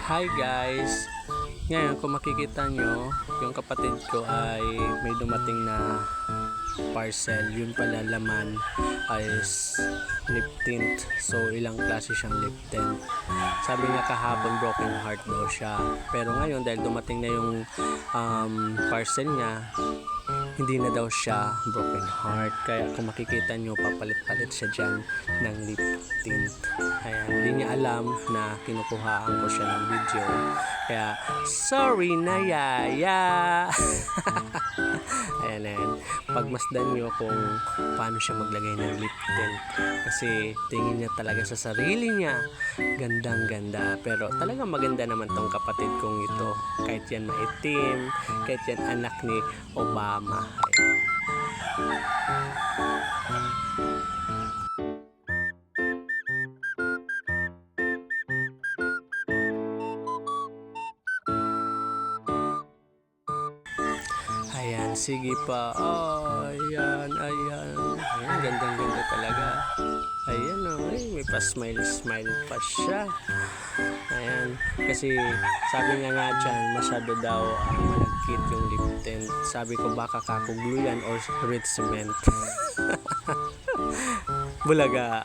Hi guys! Ngayon kung makikita nyo, yung kapatid ko ay may dumating na parcel. Yun pala laman is lip tint. So ilang klase siyang lip tint. Sabi nga kahapon broken heart daw siya. Pero ngayon dahil dumating na yung parcel niya, hindi na daw siya broken heart. Kaya kung makikita nyo, papalit-palit siya dyan ng lip tint. Ayan, hindi niya alam na kinukuhaan ko siya ng video. Kaya, sorry na yaya! Ayan. Pagmasdan nyo kung paano siya maglagay ng lip tint. Kasi tingin niya talaga sa sarili niya. Gandang-ganda. Pero talagang maganda naman tong kapatid kong ito. Kahit yan maitim, kahit yan anak ni Obama. Ayan, sige pa. Oh, ayan. Ayan, gandang-ganda talaga. Ayan may pa-smile pa siya. Ayan, kasi sabi nga dyan, masyado daw malagkit yung lip tint. Sabi ko baka kakugluyan or red cement. Bulaga.